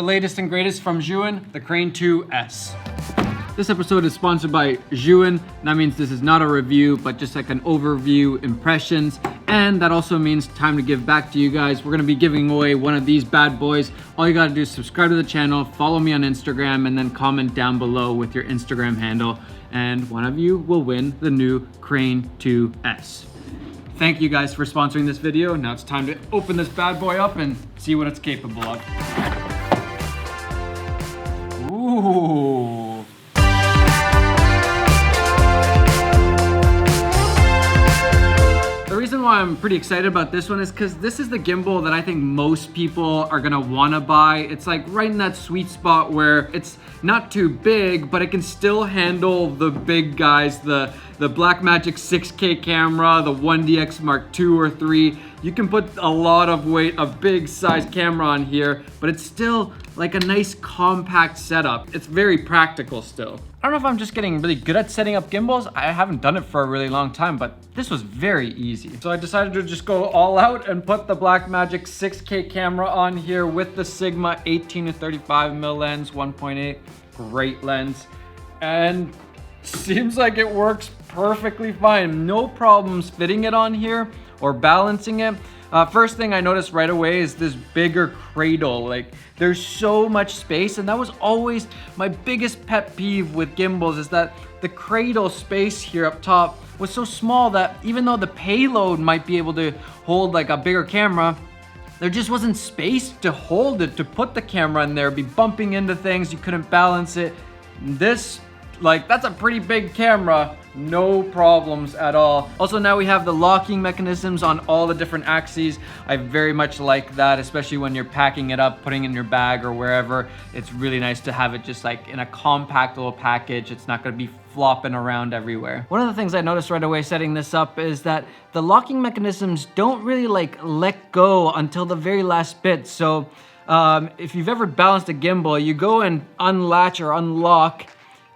latest and greatest from Zhiyun, the Crane 2S. This episode is sponsored by Zhiyun. That means this is not a review, but just like an overview, impressions. And that also means time to give back to you guys. We're gonna be giving away one of these bad boys. All you gotta do is subscribe to the channel, follow me on Instagram, and then comment down below with your Instagram handle. And one of you will win the new Crane 2S. Thank you guys for sponsoring this video. Now it's time to open this bad boy up and see what it's capable of. Ooh. The reason why I'm pretty excited about this one is because this is the gimbal that I think most people are gonna wanna buy. It's like right in that sweet spot where it's not too big, but it can still handle the big guys, the Blackmagic 6K camera, the 1DX Mark II or III. You can put a lot of weight, a big size camera on here, but it's still like a nice compact setup. It's very practical still. I don't know if I'm just getting really good at setting up gimbals. I haven't done it for a really long time, but this was very easy. So I decided to just go all out and put the Blackmagic 6K camera on here with the Sigma 18 to 35mm lens, 1.8, great lens. And seems like it works perfectly fine. No problems fitting it on here or balancing it. First thing I noticed right away is this bigger cradle. Like, there's so much space, and that was always my biggest pet peeve with gimbals, is that the cradle space here up top was so small that even though the payload might be able to hold like a bigger camera, there just wasn't space to hold it, to put the camera in there. It'd be bumping into things, you couldn't balance it. This, like, that's a pretty big camera. No problems at all. Also, now we have the locking mechanisms on all the different axes. I very much like that, especially when you're packing it up, putting it in your bag or wherever. It's really nice to have it just like in a compact little package. It's not gonna be flopping around everywhere. One of the things I noticed right away setting this up is that the locking mechanisms don't really like let go until the very last bit. So if you've ever balanced a gimbal, you go and unlatch or unlock,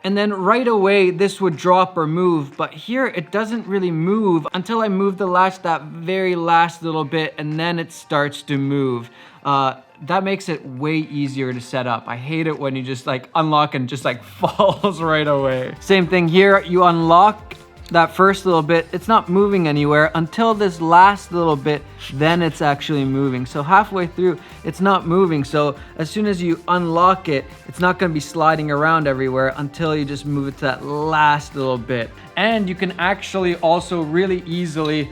and then right away this would drop or move, but here it doesn't really move until I move the latch that very last little bit, and then it starts to move. That makes it way easier to set up. I hate it when you just like unlock and just like falls right away. Same thing here, you unlock that first little bit, it's not moving anywhere until this last little bit, then it's actually moving. So halfway through, it's not moving. So as soon as you unlock it, it's not gonna be sliding around everywhere until you just move it to that last little bit. And you can actually also really easily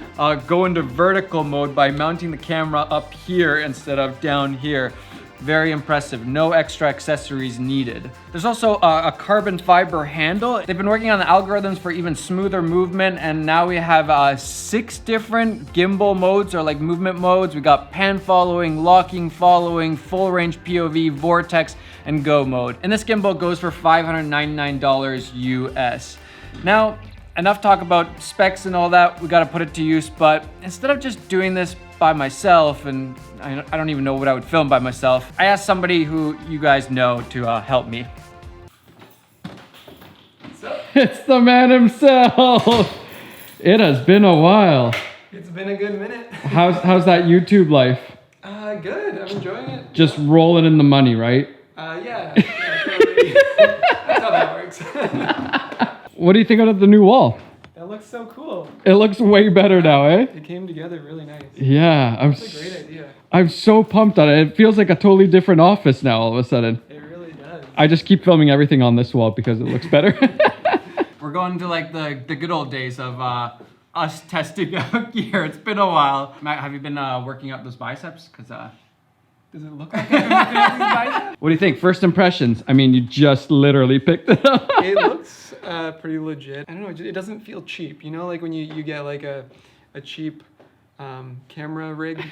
go into vertical mode by mounting the camera up here instead of down here. Very impressive, no extra accessories needed. There's also a carbon fiber handle. They've been working on the algorithms for even smoother movement, and now we have 6 different gimbal modes or like movement modes. We got pan following, locking following, full range POV, vortex, and go mode. And this gimbal goes for $599 US. Now, enough talk about specs and all that, we gotta put it to use, but instead of just doing this by myself, and I don't even know what I would film by myself, I asked somebody who you guys know to help me. It's the man himself! It has been a while. It's been a good minute. How's that YouTube life? Good, I'm enjoying it. Just rolling in the money, right? Yeah, totally. That's how that works. What do you think of the new wall? That looks so cool. It looks way better now, eh? It came together really nice. Yeah, It's a great idea. I'm so pumped on it. It feels like a totally different office now all of a sudden. It really does. I just keep filming everything on this wall because it looks better. We're going to like the good old days of us testing out gear. It's been a while. Matt, have you been working up those biceps? Does it look like it's biceps? What do you think? First impressions? I mean, you just literally picked it up. It looks pretty legit. I don't know, it doesn't feel cheap. You know, like when you get like a cheap camera rig.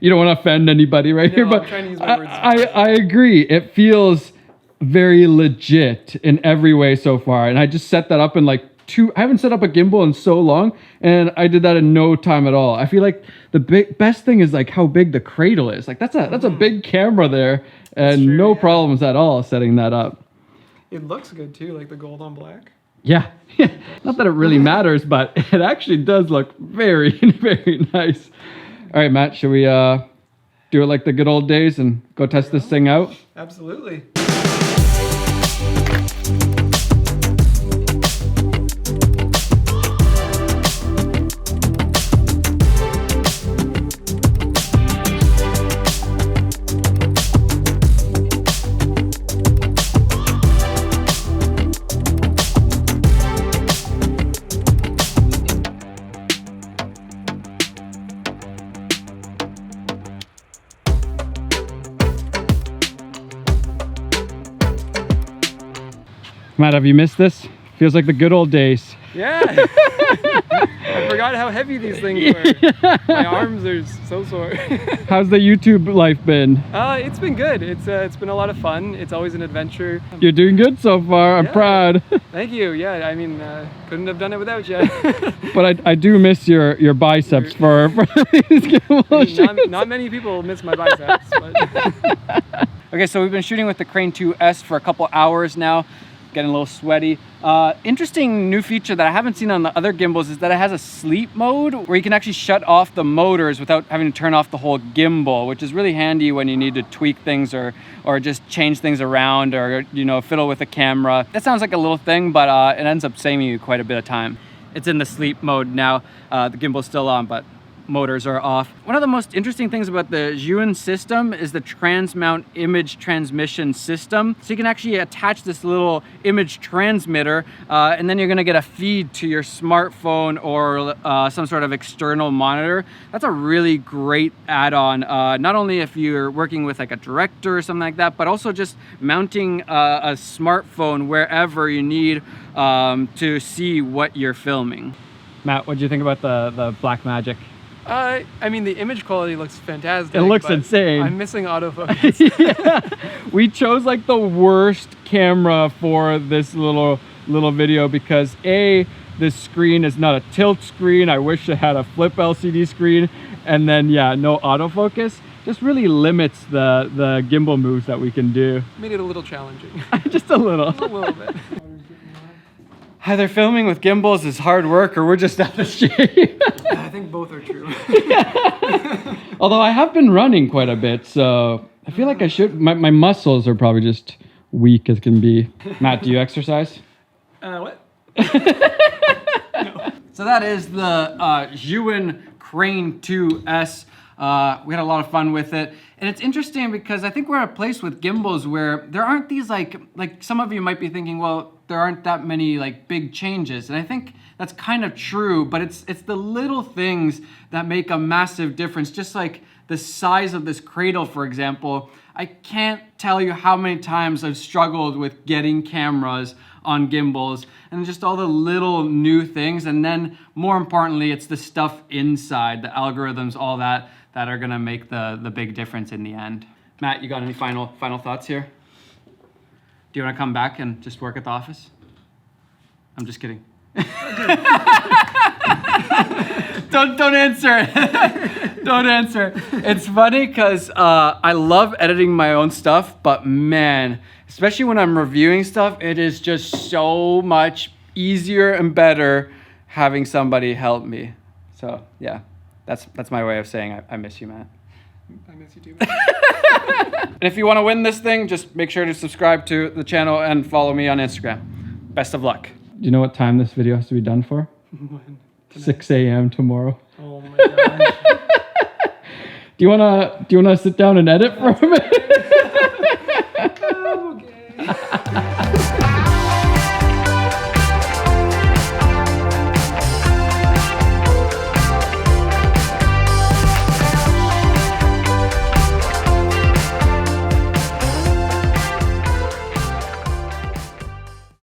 You don't want to offend anybody right here, but I'm trying to use my words. I agree. It feels very legit in every way so far. And I just set that up in like I haven't set up a gimbal in so long, and I did that in no time at all. I feel like the best thing is like how big the cradle is. Like that's a big camera there, and no problems at all setting that up. It looks good too, like the gold on black. Yeah, not that it really matters, but it actually does look very, very nice. All right, Matt, should we do it like the good old days and go test this thing out? Absolutely. Matt, have you missed this? Feels like the good old days. Yeah. I forgot how heavy these things were. My arms are so sore. How's the YouTube life been? It's been good. It's been a lot of fun. It's always an adventure. You're doing good so far. I'm proud. Thank you. Yeah, I mean, couldn't have done it without you. But I do miss your biceps for these gimbal shoots. Not many people miss my biceps. But. Okay, so we've been shooting with the Crane 2S for a couple hours now. Getting a little sweaty. Interesting new feature that I haven't seen on the other gimbals is that it has a sleep mode where you can actually shut off the motors without having to turn off the whole gimbal, which is really handy when you need to tweak things or just change things around or, you know, fiddle with a camera. That sounds like a little thing, but it ends up saving you quite a bit of time. It's in the sleep mode now. The gimbal's still on, but motors are off. One of the most interesting things about the Zhiyun system is the transmount image transmission system. So you can actually attach this little image transmitter and then you're gonna get a feed to your smartphone or some sort of external monitor. That's a really great add-on, not only if you're working with like a director or something like that, but also just mounting a smartphone wherever you need to see what you're filming. Matt, what do you think about the Blackmagic? I mean, the image quality looks fantastic. It looks insane. I'm missing autofocus. Yeah. We chose like the worst camera for this little video because A, this screen is not a tilt screen. I wish it had a flip LCD screen. And then, yeah, no autofocus. Just really limits the gimbal moves that we can do. Made it a little challenging. Just a little. A little bit. Either filming with gimbals is hard work or we're just out of shape. I think both are true. Although I have been running quite a bit, so I feel like I should. My muscles are probably just weak as can be. Matt, do you exercise? What? No. So that is the Zhiyun Crane 2S. We had a lot of fun with it. And it's interesting because I think we're at a place with gimbals where there aren't these like some of you might be thinking, well, there aren't that many like big changes. And I think that's kind of true, but it's the little things that make a massive difference. Just like the size of this cradle, for example. I can't tell you how many times I've struggled with getting cameras on gimbals and just all the little new things. And then more importantly, it's the stuff inside, the algorithms, all that are gonna make the big difference in the end. Matt, you got any final thoughts here? Do you wanna come back and just work at the office? I'm just kidding. Don't answer it. Don't answer. It's funny because I love editing my own stuff, but man, especially when I'm reviewing stuff, it is just so much easier and better having somebody help me. So yeah, that's my way of saying I miss you, Matt. I miss you too. And if you want to win this thing, just make sure to subscribe to the channel and follow me on Instagram. Best of luck. Do you know what time this video has to be done for? When? 6 a.m. tomorrow. Oh my gosh. Do you wanna sit down and edit for a minute? Okay.